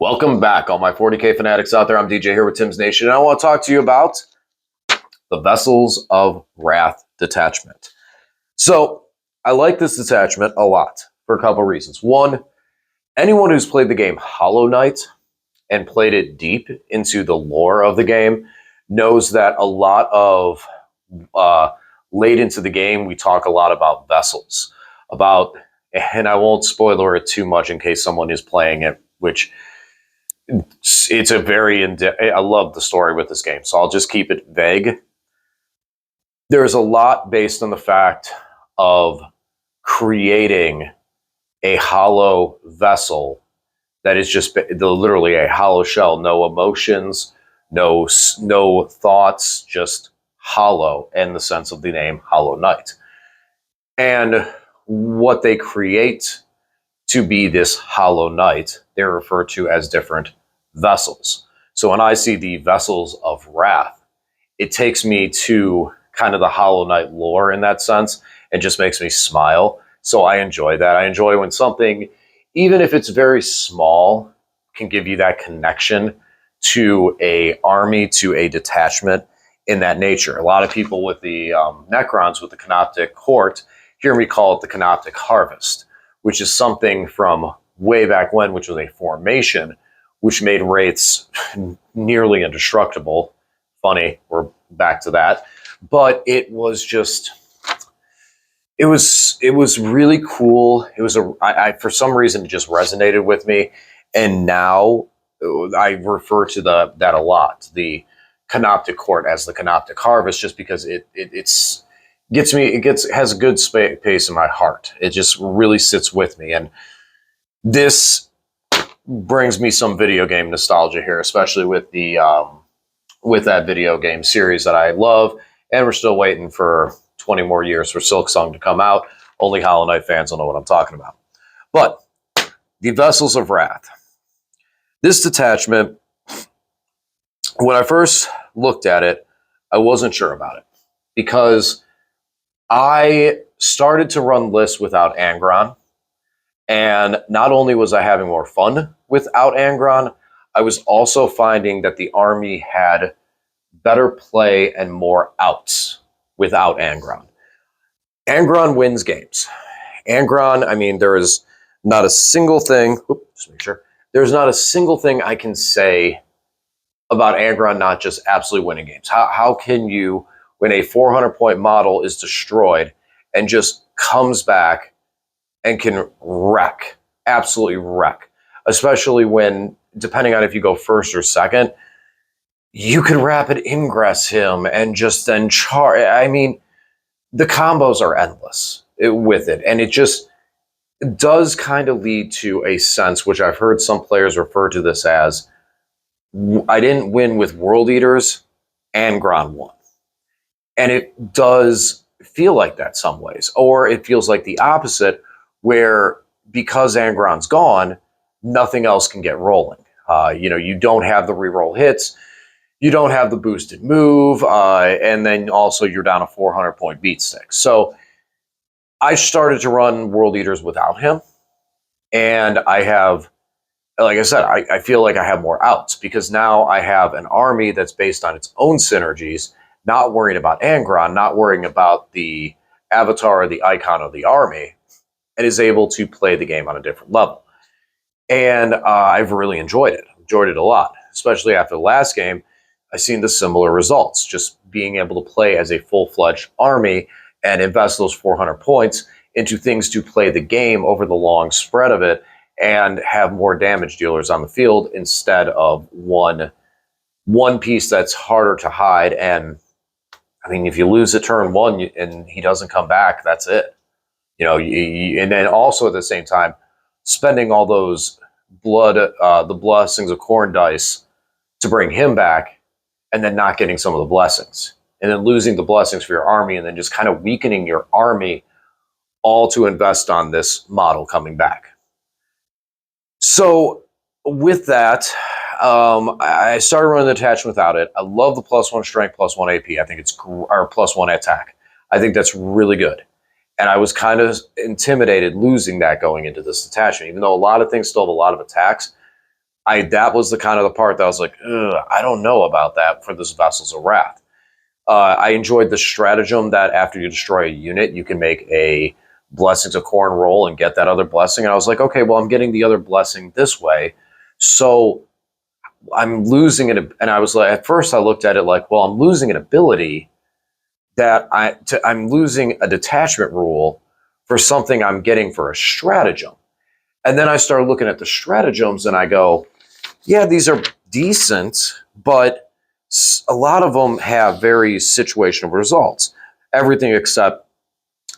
Welcome back, all my 40K fanatics out there. I'm DJ here with Tim's Nation, and I want to talk to you about the Vessels of Wrath Detachment. So, I like this detachment a lot for a couple reasons. One, anyone who's played the game Hollow Knight and played it deep into the lore of the game knows that a lot of late into the game, we talk a lot about vessels, and I won't spoiler it too much in case someone is playing it, which it's a very I love the story with this game, so I'll just keep it vague. There's a lot based on the fact of creating a hollow vessel that is just literally a hollow shell, no emotions, no thoughts, just hollow in the sense of the name Hollow Knight. And what they create to be this Hollow Knight, they're referred to as different vessels. So when I see the Vessels of Wrath, it takes me to kind of the Hollow Knight lore in that sense and just makes me smile. So I enjoy that. I enjoy when something, even if it's very small, can give you that connection to a army, to a detachment in that nature. A lot of people with the Necrons, with the Canoptic Court, hear me call it the Canoptic Harvest, which is something from way back when, which was a formation, which made Wraiths nearly indestructible. Funny, we're back to that. But it was just, it was really cool. It was I for some reason, it just resonated with me. And now I refer to that a lot, the Canoptic Court as the Canoptic Harvest, just because it has a good space in my heart. It just really sits with me. And this brings me some video game nostalgia here, especially with the with that video game series that I love. And we're still waiting for 20 more years for Silksong to come out. Only Hollow Knight fans will know what I'm talking about. But the Vessels of Wrath. This detachment, when I first looked at it, I wasn't sure about it because I started to run lists without Angron. And not only was I having more fun without Angron, I was also finding that the army had better play and more outs without Angron. Angron wins games. Angron, I mean, there is not a single thing, just make sure, there's not a single thing I can say about Angron not just absolutely winning games. How can you, when a 400-point model is destroyed and just comes back and can absolutely wreck, especially when, depending on if you go first or second, you can rapid ingress him and just then I mean, the combos are endless with it. And it just does kind of lead to a sense, which I've heard some players refer to this as, I didn't win with World Eaters, Angron won. And it does feel like that some ways. Or it feels like the opposite, where because Angron's gone, nothing else can get rolling. You don't have the reroll hits, you don't have the boosted move, and then also you're down a 400-point beat stick. So I started to run World Eaters without him, and I have, like I said, I feel like I have more outs because now I have an army that's based on its own synergies, not worrying about Angron, not worrying about the avatar or the icon of the army, and is able to play the game on a different level. And I've really enjoyed it a lot, especially after the last game. I've seen the similar results, just being able to play as a full-fledged army and invest those 400 points into things to play the game over the long spread of it and have more damage dealers on the field instead of one piece that's harder to hide. And I mean, if you lose at turn one and he doesn't come back, that's it. And then also at the same time, spending all those the blessings of corn dice to bring him back, and then not getting some of the blessings, and then losing the blessings for your army, and then just kind of weakening your army, all to invest on this model coming back. So with that, I started running the detachment without it. I love the +1 strength, +1 AP. I think it's or +1 attack. I think that's really good. And I was kind of intimidated losing that going into this detachment, even though a lot of things still have a lot of attacks. that was the kind of the part that I was like, ugh, I don't know about that for this Vessels of Wrath. I enjoyed the stratagem that after you destroy a unit, you can make a Blessings of Corn roll and get that other blessing. And I was like, okay, well, I'm getting the other blessing this way. So I'm losing it. And I was like, at first I looked at it like, well, I'm losing an ability that I'm losing a detachment rule for something I'm getting for a stratagem. And then I started looking at the stratagems and I go, yeah, these are decent, but a lot of them have very situational results. Everything except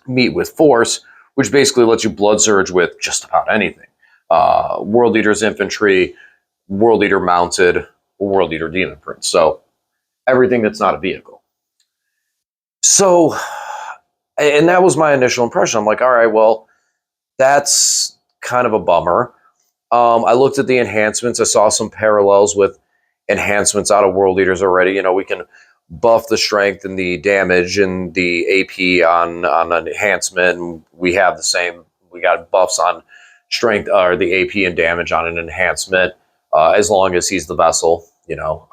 Meet with Force, which basically lets you blood surge with just about anything. World Eater's Infantry, World Eater Mounted, World Eater Demon Prince. So everything that's not a vehicle. So, and that was my initial impression. I'm like, all right, well, that's kind of a bummer. I looked at the enhancements. I saw some parallels with enhancements out of World Eaters already. You know, we can buff the strength and the damage and the AP on an enhancement. And we have the same. We got buffs on strength or the AP and damage on an enhancement as long as he's the vessel. You know,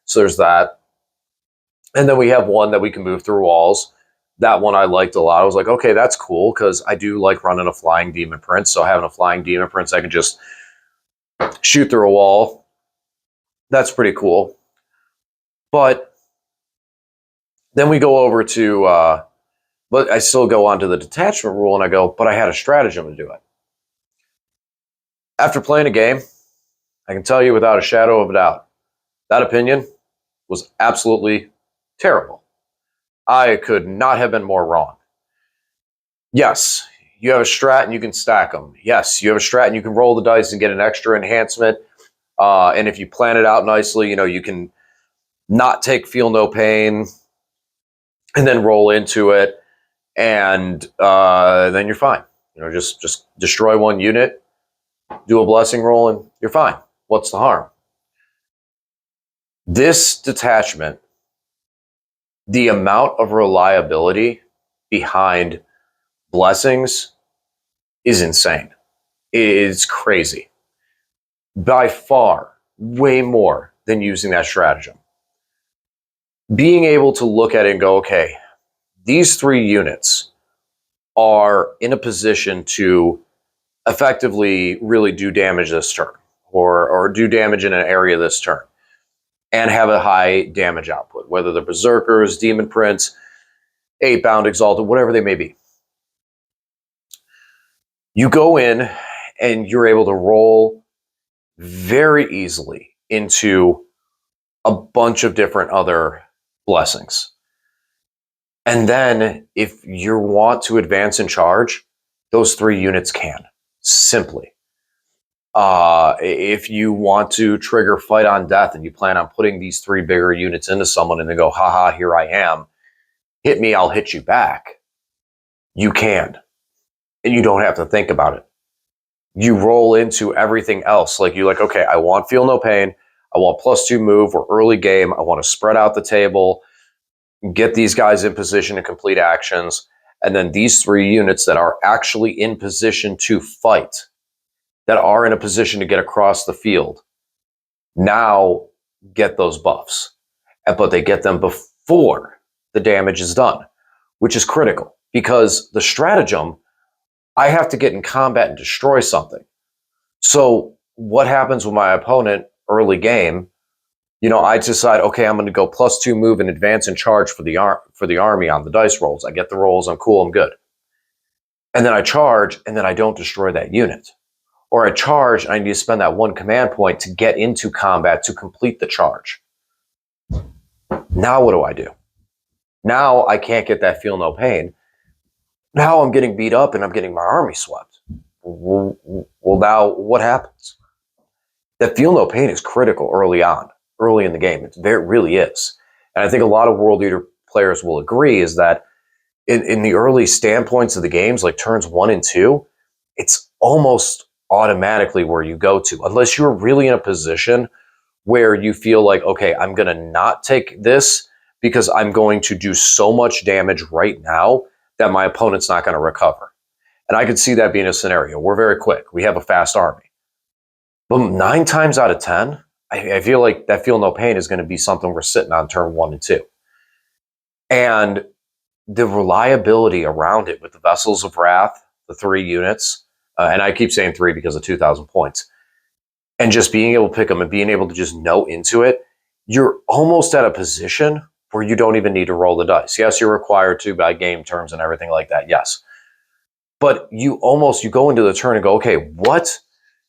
so there's that. And then we have one that we can move through walls. That one I liked a lot. I was like, okay, that's cool because I do like running a flying demon prince. So having a flying demon prince, I can just shoot through a wall. That's pretty cool. But then we go over to, but I still go on to the detachment rule and I go, but I had a stratagem to do it. After playing a game, I can tell you without a shadow of a doubt, that opinion was absolutely terrible. I could not have been more wrong. Yes, you have a strat and you can stack them. Yes, you have a strat and you can roll the dice and get an extra enhancement. And if you plan it out nicely, you know, you can not take Feel No Pain and then roll into it. And then you're fine. You know, just destroy one unit, do a blessing roll, and you're fine. What's the harm? This detachment, the amount of reliability behind blessings is insane. It's crazy. By far, way more than using that stratagem. Being able to look at it and go, okay, these 3 units are in a position to effectively really do damage this turn or do damage in an area this turn and have a high damage output, whether they're Berserkers, Demon Prince, 8-Bound, Exalted, whatever they may be. You go in and you're able to roll very easily into a bunch of different other blessings. And then if you want to advance and charge, those 3 units can, simply. If you want to trigger Fight on Death and you plan on putting these 3 bigger units into someone and they go, haha, here I am, hit me, I'll hit you back, you can. And you don't have to think about it. You roll into everything else. Like, you're like, okay, I want Feel No Pain. I want +2 move or early game. I want to spread out the table, get these guys in position to complete actions. And then these 3 units that are actually in position to fight, that are in a position to get across the field, now get those buffs. But they get them before the damage is done, which is critical because the stratagem, I have to get in combat and destroy something. So what happens with my opponent early game? You know, I decide, okay, I'm going to go +2 move and advance and charge for the army on the dice rolls. I get the rolls, I'm cool, I'm good. And then I charge, and then I don't destroy that unit. Or I charge, and I need to spend that 1 command point to get into combat to complete the charge. Now what do? Now I can't get that Feel No Pain. Now I'm getting beat up and I'm getting my army swept. Well, now what happens? That Feel No Pain is critical early on, early in the game. It really is. And I think a lot of World Eater players will agree is that in the early standpoints of the games, like turns 1 and 2, it's almost automatically where you go to, unless you're really in a position where you feel like, okay, I'm going to not take this because I'm going to do so much damage right now that my opponent's not going to recover. And I could see that being a scenario. We're very quick. We have a fast army. But 9 times out of 10, I feel like that Feel No Pain is going to be something we're sitting on turn 1 and 2. And the reliability around it with the Vessels of Wrath, the 3 units, and I keep saying 3 because of 2,000 points, and just being able to pick them and being able to just know into it, you're almost at a position where you don't even need to roll the dice. Yes, you're required to by game terms and everything like that. Yes. But you go into the turn and go, okay, what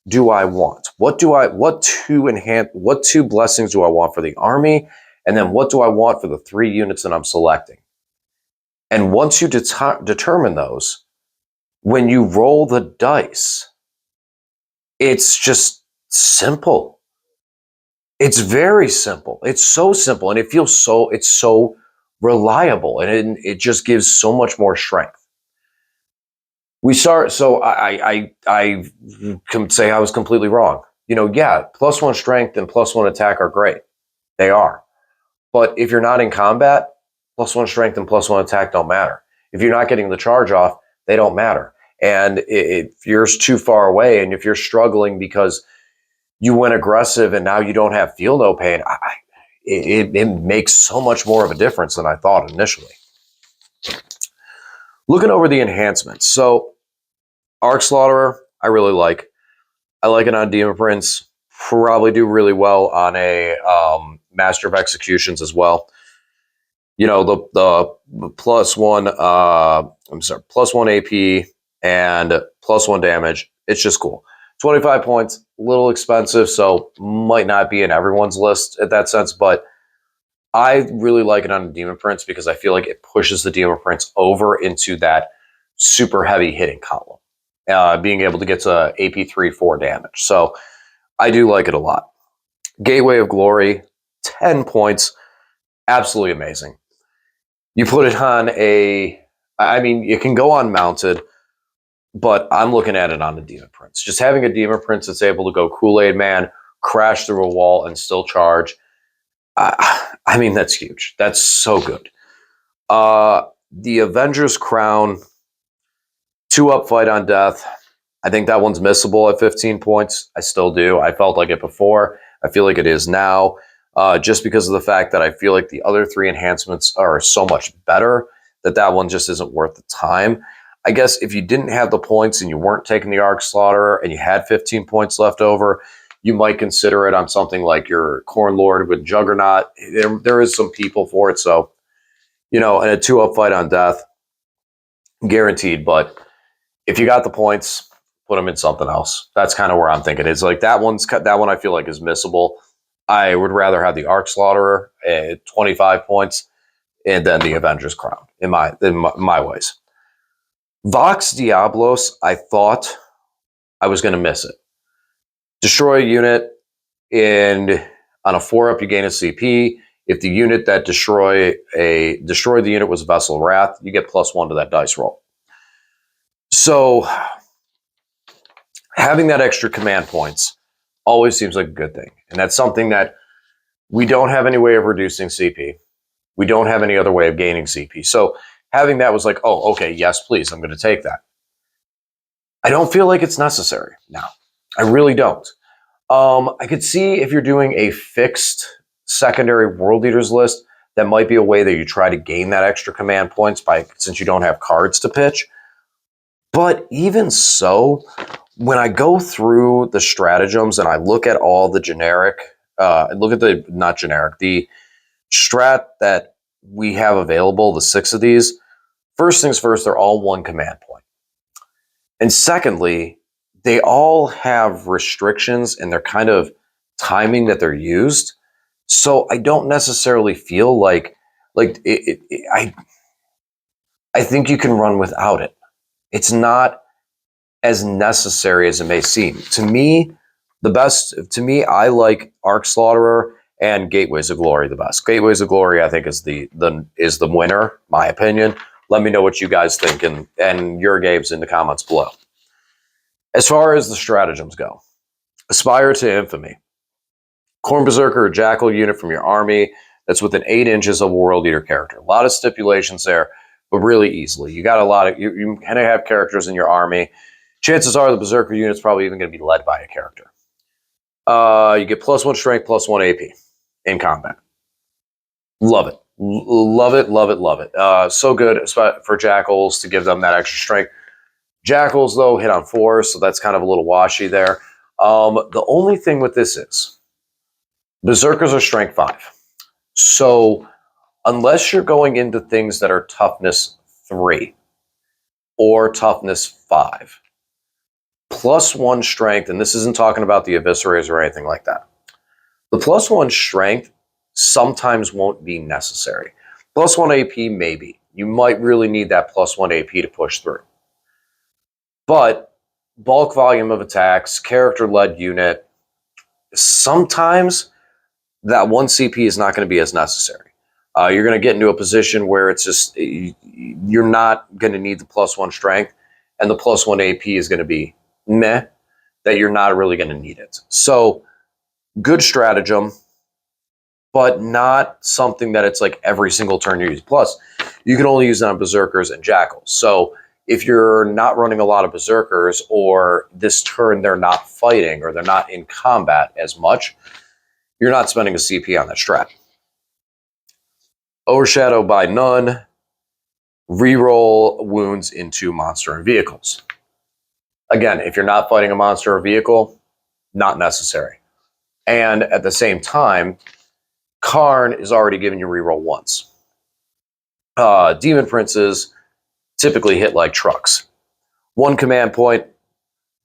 do I want? What two blessings do I want for the army? And then what do I want for the 3 units that I'm selecting? And once you determine those, when you roll the dice, it's just simple. It's very simple. It's so simple, and it's so reliable, and it just gives so much more strength. So I can say I was completely wrong. Yeah, +1 strength and +1 attack are great. They are. But if you're not in combat, +1 strength and +1 attack don't matter. If you're not getting the charge off, they don't matter. And if you're too far away, and if you're struggling because you went aggressive and now you don't have Feel No Pain, it makes so much more of a difference than I thought initially. Looking over the enhancements. So Arc Slaughterer, I really like. I like it on Demon Prince. Probably do really well on a Master of Executions as well. The +1, +1 AP and +1 damage. It's just cool. 25 points, a little expensive, so might not be in everyone's list at that sense, but I really like it on the Demon Prince because I feel like it pushes the Demon Prince over into that super heavy hitting column, being able to get to AP 3-4 damage. So I do like it a lot. Gateway of Glory, 10 points, absolutely amazing. You put it on it can go on mounted, but I'm looking at it on the Demon Prince. Just having a Demon Prince that's able to go Kool-Aid Man, crash through a wall, and still charge, that's huge. That's so good. The Avengers Crown, 2-up fight on death. I think that one's missable at 15 points. I still do. I felt like it before. I feel like it is now. Just because of the fact that I feel like the other 3 enhancements are so much better that one just isn't worth the time. I guess if you didn't have the points and you weren't taking the Arc Slaughterer and you had 15 points left over, you might consider it on something like your Corn Lord with Juggernaut. There is some people for it, so and a 2-up fight on death, guaranteed. But if you got the points, put them in something else. That's kind of where I'm thinking. It's like that one I feel like is missable. I would rather have the Arc Slaughterer at 25 points and then the Avengers Crown in my ways. Vox Diablos, I thought I was going to miss it. Destroy a unit, and on a 4-up you gain a CP. If the unit that destroyed the unit was Vessel of Wrath, you get +1 to that dice roll. So having that extra command points always seems like a good thing. And that's something that we don't have any way of reducing CP. We don't have any other way of gaining CP. So having that was like, oh, okay, yes, please, I'm going to take that. I don't feel like it's necessary now. I really don't. I could see if you're doing a fixed secondary World Eaters list, that might be a way that you try to gain that extra command points since you don't have cards to pitch. But even so, when I go through the stratagems and I look at all the the strat that we have available, the 6 of these, first things first, they're all 1 command point. And secondly, they all have restrictions and they're kind of timing that they're used. So I don't necessarily feel like I think you can run without it. It's not as necessary as it may seem. To me, I like Arc Slaughterer and Gateways of Glory the best. Gateways of Glory, I think, is the winner, my opinion. Let me know what you guys think and your games in the comments below. As far as the stratagems go, Aspire to Infamy. Corn Berserker or Jackal unit from your army that's within 8 inches of a World Eater character. A lot of stipulations there, but really easily. You got a lot of you kind of have characters in your army. Chances are the Berserker unit's probably even going to be led by a character. You get +1 strength, +1 AP in combat. Love it. Love it, love it, love it. So good for Jackals to give them that extra strength. Jackals, though, hit on 4, so that's kind of a little washy there. The only thing with this is Berserkers are strength 5. So unless you're going into things that are toughness 3 or toughness 5, +1 strength, and this isn't talking about the Eviscerators or anything like that, the +1 strength sometimes won't be necessary. +1 AP, maybe. You might really need that +1 AP to push through. But bulk volume of attacks, character-led unit, sometimes that 1 CP is not going to be as necessary. You're going to get into a position where it's just, you're not going to need the +1 strength, and the +1 AP is going to be meh, that you're not really going to need it. So, good stratagem, but not something that it's like every single turn you use. Plus, you can only use it on Berserkers and Jackals. So, if you're not running a lot of Berserkers, or this turn they're not fighting, or they're not in combat as much, you're not spending a CP on that strat. Overshadow by none. Reroll wounds into monster and vehicles. Again, if you're not fighting a monster or vehicle, not necessary. And at the same time, Karn is already giving you reroll once. Demon Princes typically hit like trucks. 1 command point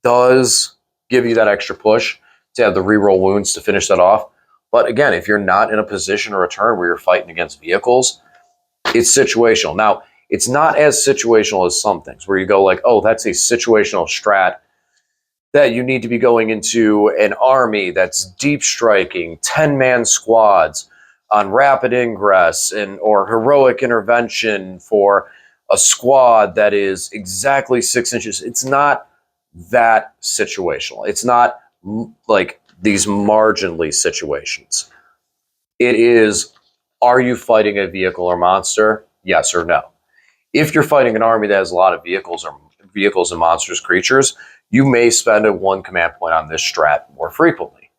does give you that extra push to have the reroll wounds to finish that off. But again, if you're not in a position or a turn where you're fighting against vehicles, it's situational. Now, it's not as situational as some things where you go like, oh, that's a situational strat that you need to be going into an army that's deep striking, 10-man squads on rapid ingress or heroic intervention for a squad that is exactly 6 inches. It's not that situational. It's not like these marginally situations. It is, are you fighting a vehicle or monster? Yes or no. If you're fighting an army that has a lot of vehicles and monsters, creatures, you may spend a 1 command point on this strat more frequently.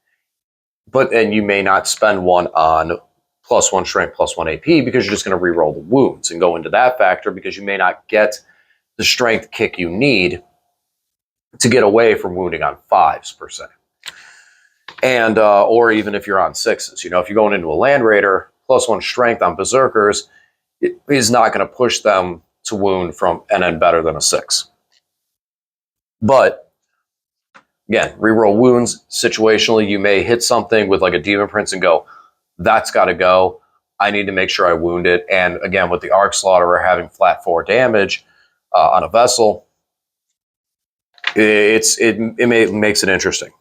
And you may not spend one on +1 strength, +1 AP, because you're just going to reroll the wounds and go into that factor, because you may not get the strength kick you need to get away from wounding on 5s per se. And or even if you're on 6s, if you're going into a Land Raider, +1 strength on Berserkers, it is not going to push them to wound from NN better than a 6. But again, reroll wounds situationally. You may hit something with like a Demon Prince and go, that's got to go. I need to make sure I wound it. And again, with the Arc Slaughterer having flat 4 damage on a vessel, it makes it interesting.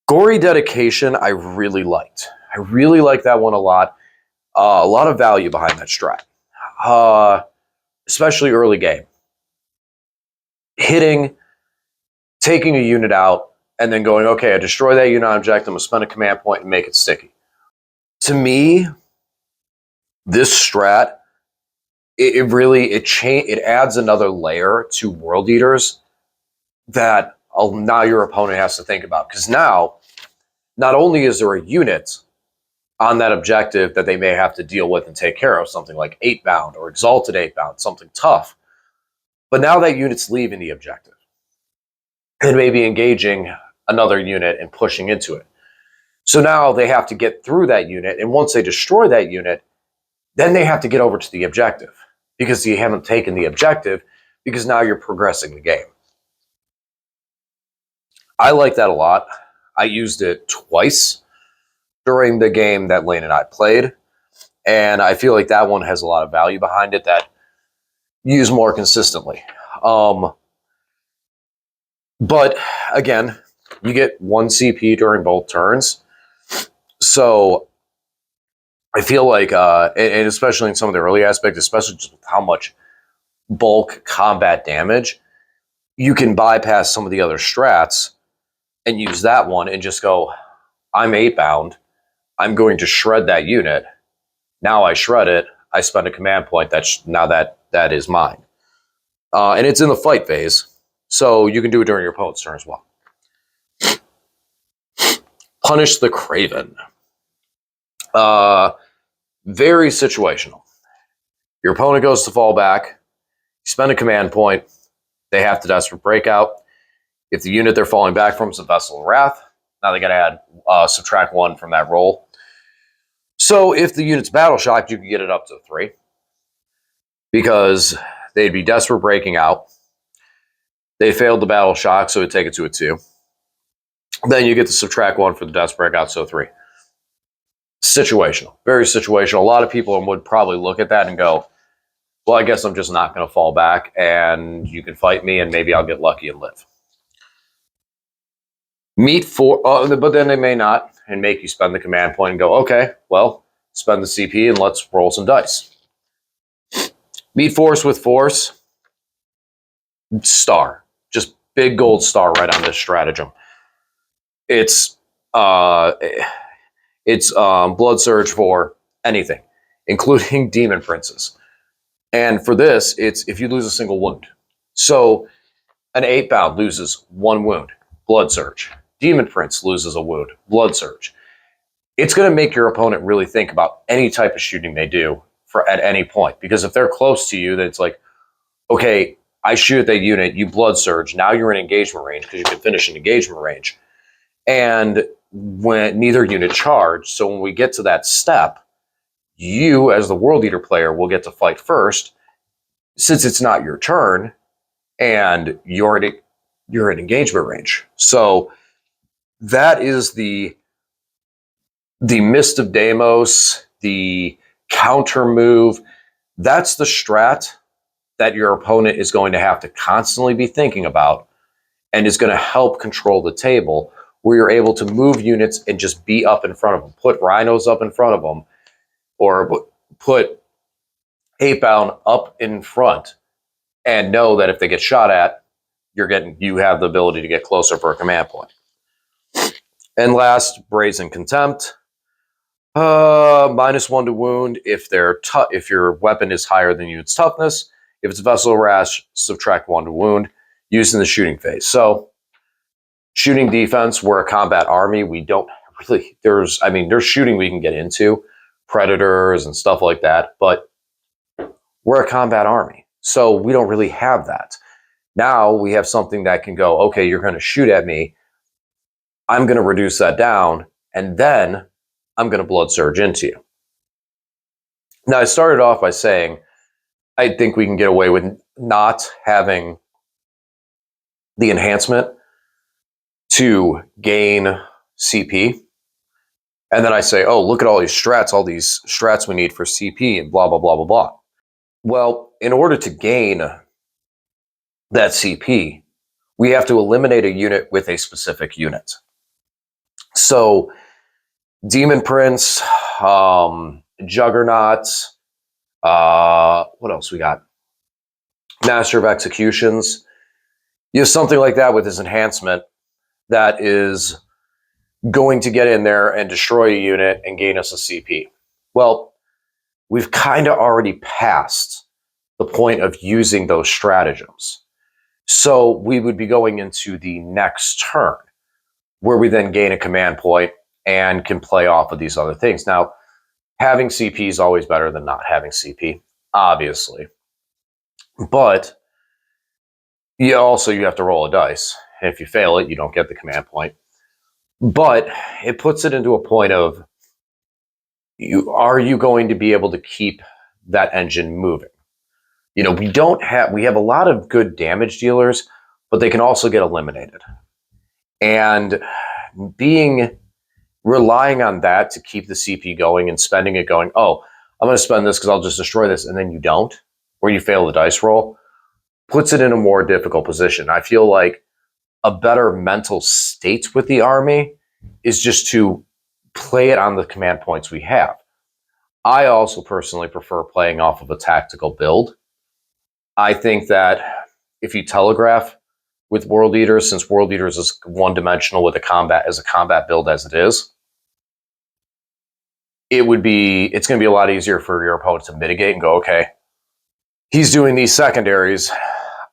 Gory Dedication, I really liked. I really liked that one a lot. A lot of value behind that strat, especially early game. Hitting, taking a unit out, and then going, okay, I destroy that unit object, I'm going to spend a command point and make it sticky. To me, this strat, it adds another layer to World Eaters that now your opponent has to think about. Because now, not only is there a unit on that objective that they may have to deal with and take care of, something like 8-bound or Exalted 8-bound, something tough, but now that unit's leaving the objective and maybe engaging another unit and pushing into it. So now they have to get through that unit, and once they destroy that unit, then they have to get over to the objective, because you haven't taken the objective, because now you're progressing the game. I like that a lot. I used it twice during the game that Lane and I played, and I feel like that one has a lot of value behind it that use more consistently. But again, you get 1 CP during both turns, so I feel like, and especially in some of the early aspects, especially just with how much bulk combat damage, you can bypass some of the other strats and use that one and just go, I'm 8-bound, I'm going to shred that unit. Now I shred it, I spend a command point, now that is mine. And it's in the fight phase, so you can do it during your opponent's turn as well. Punish the Craven. Very situational. Your opponent goes to fall back. You spend a command point. They have to Desperate Breakout. If the unit they're falling back from is a Vessel of Wrath, now they got to add subtract 1 from that roll. So if the unit's battle shocked, you can get it up to 3 because they'd be Desperate Breaking out. They failed the battle shock, so it'd take it to a 2. Then you get to subtract 1 for the Desperate Breakout, so 3. Situational, very situational. A lot of people would probably look at that and go, well, I guess I'm just not going to fall back and you can fight me and maybe I'll get lucky and live. But then they may not and make you spend the command point and go, okay, well, spend the CP and let's roll some dice. Meet Force with Force. Star. Just big gold star right on this stratagem. It's Blood Surge for anything, including Demon Princes. And for this, it's if you lose a single wound. So an 8-bound loses 1 wound, Blood Surge. Demon Prince loses a wound, Blood Surge. It's going to make your opponent really think about any type of shooting they do at any point. Because if they're close to you, then it's like, okay, I shoot at that unit, you Blood Surge. Now you're in engagement range because you can finish an engagement range. And when neither unit charge, so when we get to that step, you as the World Eater player will get to fight first, since it's not your turn, and you're in engagement range. So that is the Mist of Deimos, the counter move. That's the strat that your opponent is going to have to constantly be thinking about and is going to help control the table, where you're able to move units and just be up in front of them. Put rhinos up in front of them, or put 8-bound up in front, and know that if they get shot at, you have the ability to get closer for a command point. And last, Brazen Contempt. -1 to wound if your weapon is higher than unit's toughness. If it's a Vessel of Wrath, subtract 1 to wound, used in the shooting phase. So shooting defense, we're a combat army. We don't really, there's shooting we can get into, predators and stuff like that, but we're a combat army. So we don't really have that. Now we have something that can go, okay, you're going to shoot at me. I'm going to reduce that down, and then I'm going to Blood Surge into you. Now, I started off by saying I think we can get away with not having the enhancement to gain CP. And then I say, oh, look at all these strats we need for CP and blah, blah, blah, blah, blah. Well, in order to gain that CP, we have to eliminate a unit with a specific unit. So Demon Prince, Juggernaut, what else we got? Master of Executions. You have something like that with his enhancement that is going to get in there and destroy a unit and gain us a CP. Well, we've kind of already passed the point of using those stratagems. So we would be going into the next turn, where we then gain a command point and can play off of these other things. Now, having CP is always better than not having CP, obviously. But you have to roll a dice. And if you fail it, you don't get the command point. But it puts it into a point of, are you going to be able to keep that engine moving? We have a lot of good damage dealers, but they can also get eliminated. And relying on that to keep the CP going and spending it going, oh, I'm going to spend this because I'll just destroy this, and then you don't, or you fail the dice roll, puts it in a more difficult position. I feel like a better mental state with the army is just to play it on the command points we have. I also personally prefer playing off of a tactical build. I think that if you telegraph with World Eaters, since World Eaters is one-dimensional with a combat build as it is, it's going to be a lot easier for your opponent to mitigate and go, okay, he's doing these secondaries,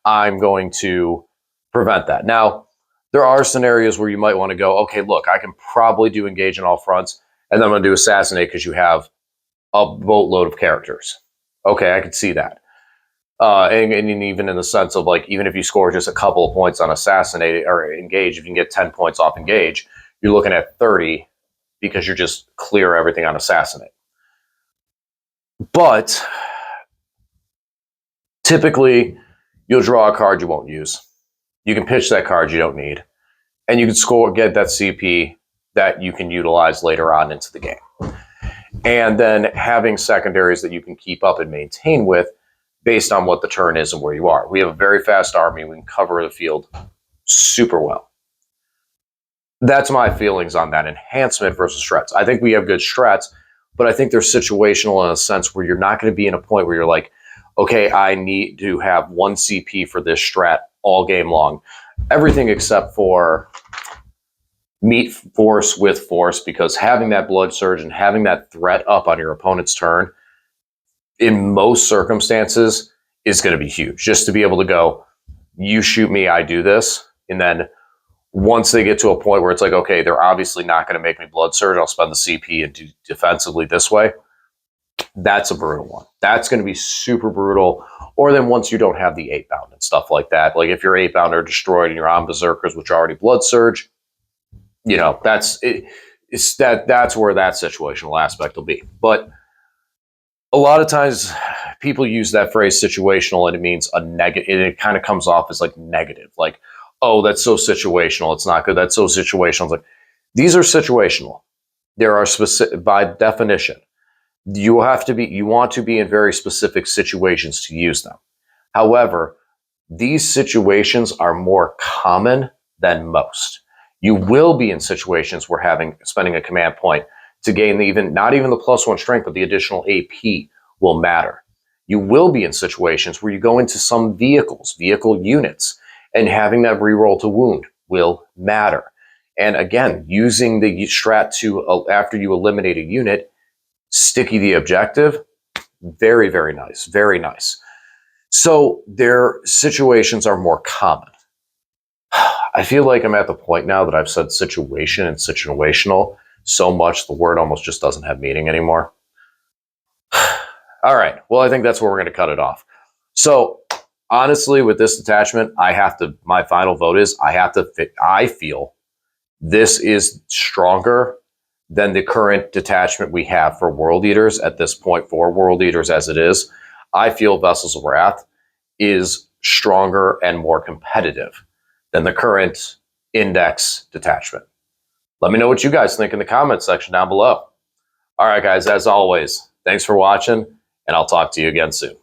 I'm going to prevent that. Now, There are scenarios where you might want to go, okay, look, I can probably do engage on all fronts, and then I'm going to do assassinate because you have a boatload of characters. Okay, I could see that. And even in the sense of like, even if you score just a couple of points on assassinate or engage, if you can get 10 points off engage, you're looking at 30 because you're just clear everything on assassinate. But typically, you'll draw a card you won't use. You can pitch that card you don't need, and you can get that CP that you can utilize later on into the game. And then having secondaries that you can keep up and maintain with based on what the turn is and where you are. We have a very fast army. We can cover the field super well. That's my feelings on that enhancement versus strats. I think we have good strats, but I think they're situational in a sense where you're not going to be in a point where you're like, okay, I need to have 1 CP for this strat all game long. Everything except for meet force with force, because having that blood surge and having that threat up on your opponent's turn in most circumstances is going to be huge. Just to be able to go, you shoot me, I do this. And then once they get to a point where it's like, okay, they're obviously not going to make me blood surge, I'll spend the CP and do defensively this way. That's a brutal one. That's going to be super brutal. Or then once you don't have the 8-bound and stuff like that, like if your 8-bound are destroyed and you're on berserkers, which are already blood surge, you know, that's it. That's where that situational aspect will be. But a lot of times people use that phrase situational and it means a negative, and it kind of comes off as like negative, like, oh, that's so situational, it's not good, that's so situational. It's like, these are situational. There are specific, by definition, you want to be in very specific situations to use them. However, these situations are more common than most. You will be in situations where spending a command point to gain not even the +1 strength, but the additional AP will matter. You will be in situations where you go into some vehicle units, and having that reroll to wound will matter. And again, using the strat to, after you eliminate a unit, sticky the objective, very, very nice, very nice. So their situations are more common. I feel like I'm at the point now that I've said situation and situational so much, the word almost just doesn't have meaning anymore. All right. Well, I think that's where we're going to cut it off. So honestly, with this detachment, my final vote is I feel this is stronger than the current detachment we have for World Eaters at this point, for World Eaters as it is. I feel Vessels of Wrath is stronger and more competitive than the current Index detachment. Let me know what you guys think in the comments section down below. All right, guys, as always, thanks for watching, and I'll talk to you again soon.